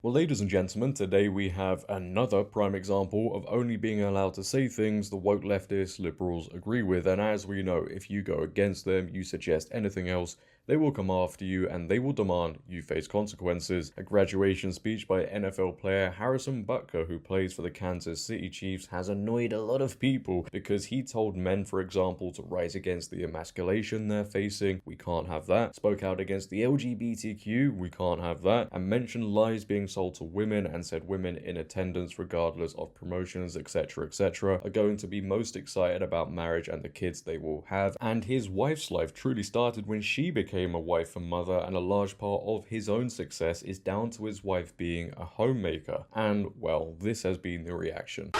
Well, ladies and gentlemen, today we have another prime example of only being allowed to say things the woke leftists, liberals agree with. And as we know, if you go against them, you suggest anything else, they will come after you and they will demand you face consequences. A graduation speech by NFL player Harrison Butker, who plays for the Kansas City Chiefs, has annoyed a lot of people because he told men, for example, to rise against the emasculation they're facing. We can't have that. Spoke out against the LGBTQ. We can't have that. And mentioned lies being sold to women and said women in attendance, regardless of promotions, etc., etc., are going to be most excited about marriage and the kids they will have. And his wife's life truly started when she became a wife and mother, and a large part of his own success is down to his wife being a homemaker. And, well, this has been the reaction.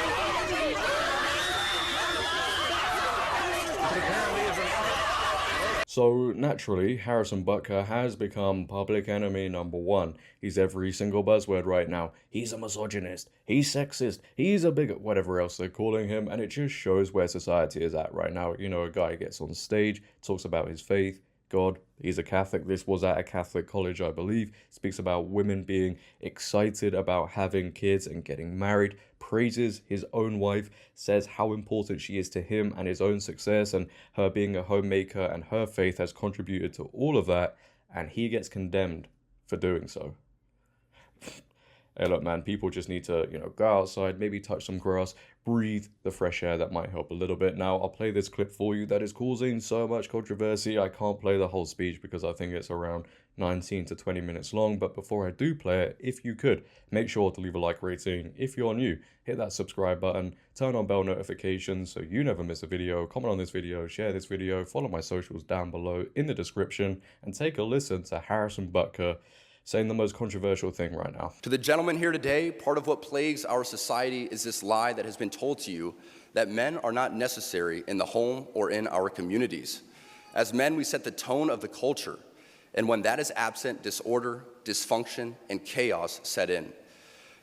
So, naturally, Harrison Butker has become public enemy number one. He's every single buzzword right now. He's a misogynist, he's sexist, he's a bigot, whatever else they're calling him, and it just shows where society is at right now. You know, a guy gets on stage, talks about his faith, God, he's a Catholic. This was at a Catholic college, I believe. Speaks about women being excited about having kids and getting married. Praises his own wife. Says how important she is to him and his own success. And her being a homemaker and her faith has contributed to all of that. And he gets condemned for doing so. Hey, look, man, people just need to, go outside, maybe touch some grass, breathe the fresh air. That might help a little bit. Now, I'll play this clip for you that is causing so much controversy. I can't play the whole speech because I think it's around 19 to 20 minutes long. But before I do play it, if you could, make sure to leave a like rating. If you're new, hit that subscribe button, turn on bell notifications so you never miss a video, comment on this video, share this video, follow my socials down below in the description, and take a listen to Harrison Butker saying the most controversial thing right now. To the gentleman here today, part of what plagues our society is this lie that has been told to you that men are not necessary in the home or in our communities. As men, we set the tone of the culture, and when that is absent, disorder, dysfunction, and chaos set in.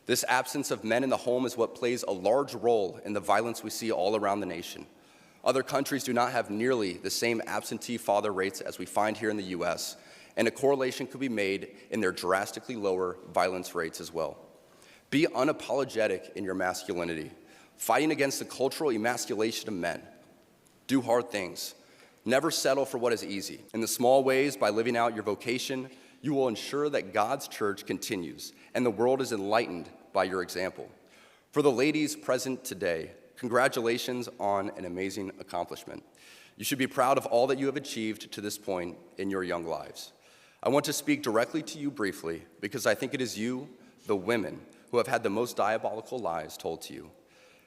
This absence of men in the home is what plays a large role in the violence we see all around the nation. Other countries do not have nearly the same absentee father rates as we find here in the US, and a correlation could be made in their drastically lower violence rates as well. Be unapologetic in your masculinity, fighting against the cultural emasculation of men. Do hard things. Never settle for what is easy. In the small ways, by living out your vocation, you will ensure that God's church continues and the world is enlightened by your example. For the ladies present today, congratulations on an amazing accomplishment. You should be proud of all that you have achieved to this point in your young lives. I want to speak directly to you briefly because I think it is you, the women, who have had the most diabolical lies told to you.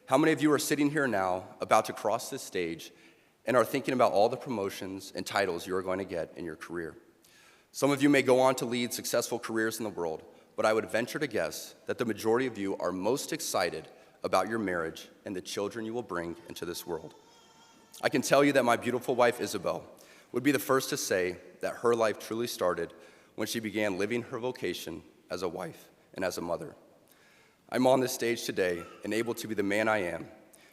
How many of you are sitting here now about to cross this stage and are thinking about all the promotions and titles you are going to get in your career? Some of you may go on to lead successful careers in the world, but I would venture to guess that the majority of you are most excited about your marriage and the children you will bring into this world. I can tell you that my beautiful wife, Isabel, would be the first to say that her life truly started when she began living her vocation as a wife and as a mother. I'm on this stage today and able to be the man I am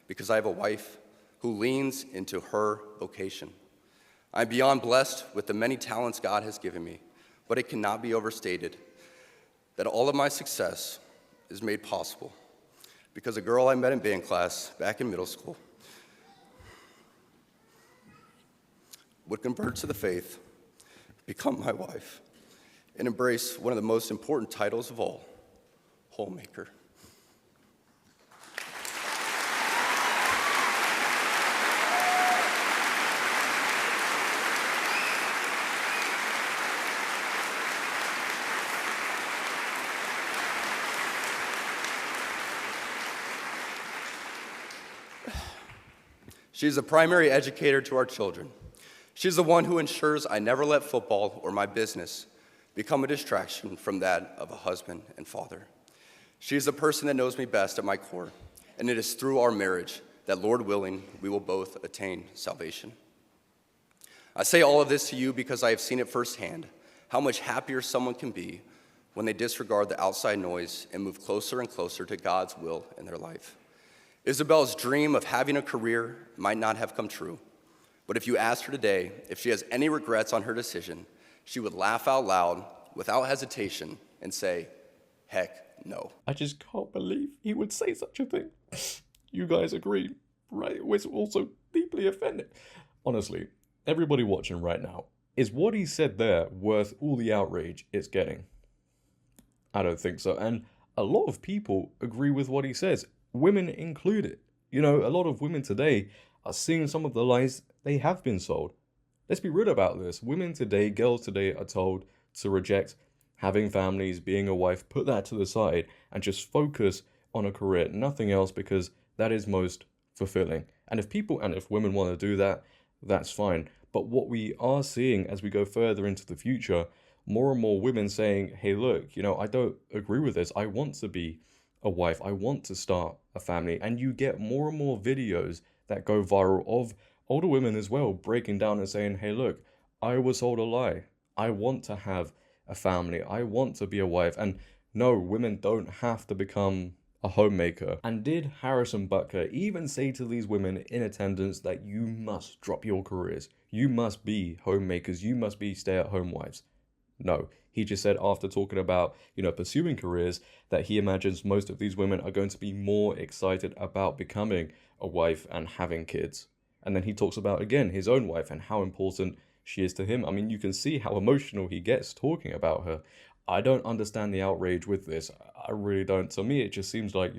because I have a wife who leans into her vocation. I'm beyond blessed with the many talents God has given me, but it cannot be overstated that all of my success is made possible because a girl I met in band class back in middle school would convert to the faith, become my wife, and embrace one of the most important titles of all, homemaker. She's a primary educator to our children. She's the one who ensures I never let football or my business become a distraction from that of a husband and father. She's the person that knows me best at my core, and it is through our marriage that, Lord willing, we will both attain salvation. I say all of this to you because I have seen it firsthand, how much happier someone can be when they disregard the outside noise and move closer and closer to God's will in their life. Isabel's dream of having a career might not have come true, but if you asked her today if she has any regrets on her decision, she would laugh out loud without hesitation and say, heck no. I just can't believe he would say such a thing. You guys agree, right? It was also deeply offended. Honestly, everybody watching right now, is what he said there worth all the outrage it's getting? I don't think so. And a lot of people agree with what he says, women included. You know, a lot of women today are seeing some of the lies they have been sold. Let's be real about this. Women today, girls today, are told to reject having families, being a wife, put that to the side, and just focus on a career, nothing else, because that is most fulfilling. And if women want to do that, that's fine. But what we are seeing as we go further into the future, more and more women saying, hey, look, I don't agree with this. I want to be a wife. I want to start a family. And you get more and more videos that go viral of older women as well breaking down and saying, hey, look, I was told a lie. I want to have a family. I want to be a wife. And no, women don't have to become a homemaker. And did Harrison Butker even say to these women in attendance that you must drop your careers? You must be homemakers. You must be stay-at-home wives. No, he just said after talking about, pursuing careers, that he imagines most of these women are going to be more excited about becoming a wife and having kids. And then he talks about, again, his own wife and how important she is to him. I mean, you can see how emotional he gets talking about her. I don't understand the outrage with this. I really don't. To me, it just seems like,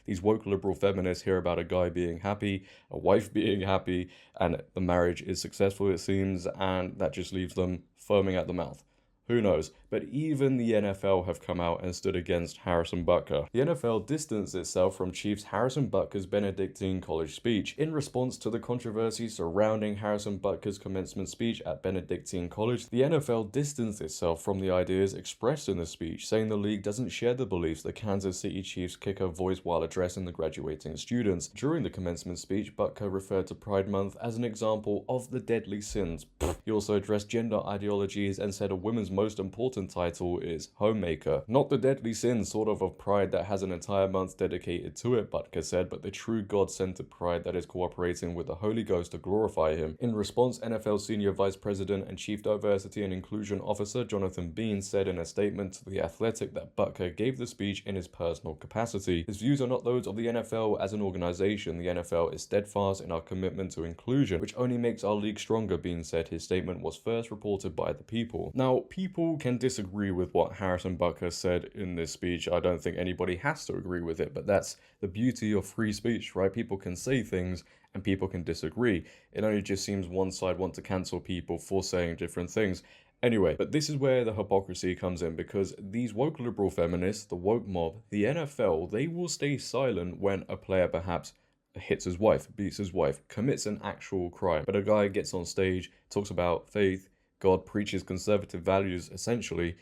these woke liberal feminists hear about a guy being happy, a wife being happy, and the marriage is successful, it seems, and that just leaves them foaming at the mouth. Who knows? But even the NFL have come out and stood against Harrison Butker. The NFL distanced itself from Chiefs Harrison Butker's Benedictine College speech. In response to the controversy surrounding Harrison Butker's commencement speech at Benedictine College, the NFL distanced itself from the ideas expressed in the speech, saying the league doesn't share the beliefs the Kansas City Chiefs kicker voiced while addressing the graduating students. During the commencement speech, Butker referred to Pride Month as an example of the deadly sins. He also addressed gender ideologies and said a woman's most important title is homemaker. Not the deadly sin sort of pride that has an entire month dedicated to it, Butker said, but the true God-centered pride that is cooperating with the Holy Ghost to glorify him. In response, NFL Senior Vice President and Chief Diversity and Inclusion Officer Jonathan Bean said in a statement to The Athletic that Butker gave the speech in his personal capacity. His views are not those of the NFL as an organization. The NFL is steadfast in our commitment to inclusion, which only makes our league stronger, Bean said. His statement was first reported by The People. Now, people can disagree with what Harrison Butker said in this speech. I don't think anybody has to agree with it, but that's the beauty of free speech, right? People can say things and people can disagree. It only just seems one side wants to cancel people for saying different things. Anyway, but this is where the hypocrisy comes in, because these woke liberal feminists, the woke mob, the NFL, they will stay silent when a player perhaps hits his wife, beats his wife, commits an actual crime. But a guy gets on stage, talks about faith, God, preaches conservative values, essentially,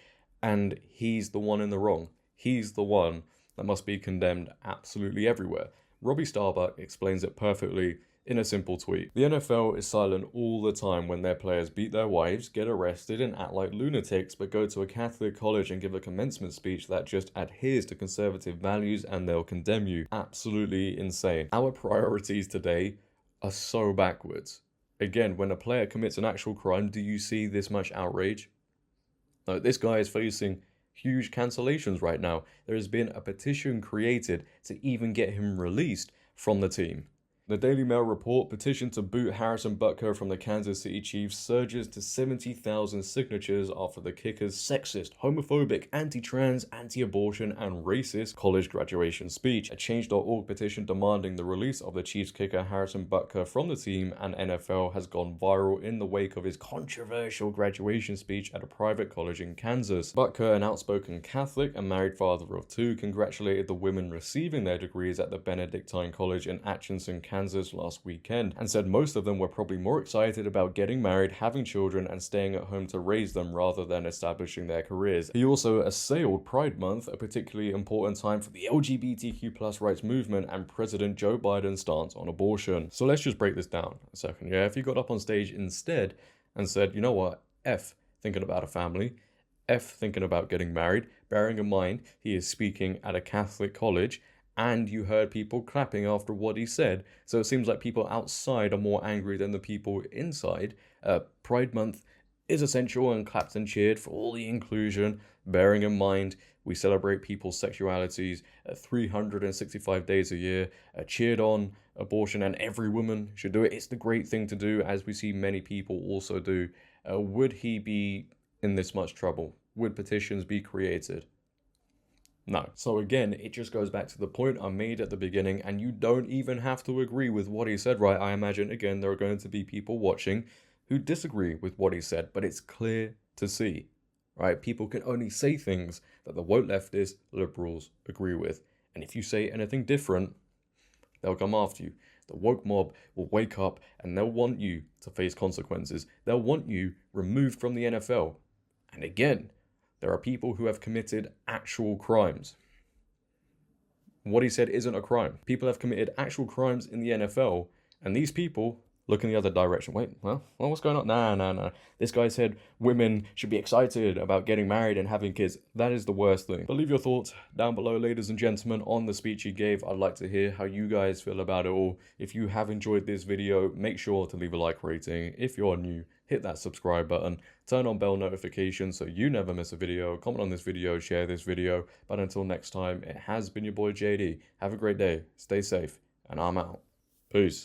and he's the one in the wrong. He's the one that must be condemned absolutely everywhere. Robbie Starbuck explains it perfectly in a simple tweet. The NFL is silent all the time when their players beat their wives, get arrested, and act like lunatics, but go to a Catholic college and give a commencement speech that just adheres to conservative values and they'll condemn you. Absolutely insane. Our priorities today are so backwards. Again, when a player commits an actual crime, do you see this much outrage? No, this guy is facing huge cancellations right now. There has been a petition created to even get him released from the team. The Daily Mail report, petition to boot Harrison Butker from the Kansas City Chiefs surges to 70,000 signatures after the kicker's sexist, homophobic, anti-trans, anti-abortion, and racist college graduation speech. A Change.org petition demanding the release of the Chiefs kicker Harrison Butker from the team and NFL has gone viral in the wake of his controversial graduation speech at a private college in Kansas. Butker, an outspoken Catholic and married father of two, congratulated the women receiving their degrees at the Benedictine College in Atchison, Kansas last weekend, and said most of them were probably more excited about getting married, having children, and staying at home to raise them rather than establishing their careers. He also assailed Pride Month, a particularly important time for the LGBTQ+ rights movement, and President Joe Biden's stance on abortion. So let's just break this down a second, yeah? If he got up on stage instead and said, you know what, F thinking about a family, F thinking about getting married, bearing in mind he is speaking at a Catholic college, and you heard people clapping after what he said. So it seems like people outside are more angry than the people inside. Pride Month is essential and clapped and cheered for all the inclusion, bearing in mind We celebrate people's sexualities 365 days a year, cheered on abortion, and every woman should do it. It's the great thing to do, as we see many people also do. Would he be in this much trouble? Would petitions be created? No. So again, it just goes back to the point I made at the beginning, and you don't even have to agree with what he said, right? I imagine, again, there are going to be people watching who disagree with what he said, but it's clear to see, right? People can only say things that the woke leftist liberals agree with. And if you say anything different, they'll come after you. The woke mob will wake up and they'll want you to face consequences. They'll want you removed from the NFL. And again, there are people who have committed actual crimes. What he said isn't a crime. People have committed actual crimes in the NFL, and these people look in the other direction. Wait, well, what's going on? Nah. This guy said women should be excited about getting married and having kids. That is the worst thing. But leave your thoughts down below, ladies and gentlemen, on the speech he gave. I'd like to hear how you guys feel about it all. If you have enjoyed this video, make sure to leave a like rating. If you're new, hit that subscribe button, turn on bell notifications so you never miss a video, comment on this video, share this video. But until next time, it has been your boy JD. Have a great day, stay safe, and I'm out. Peace.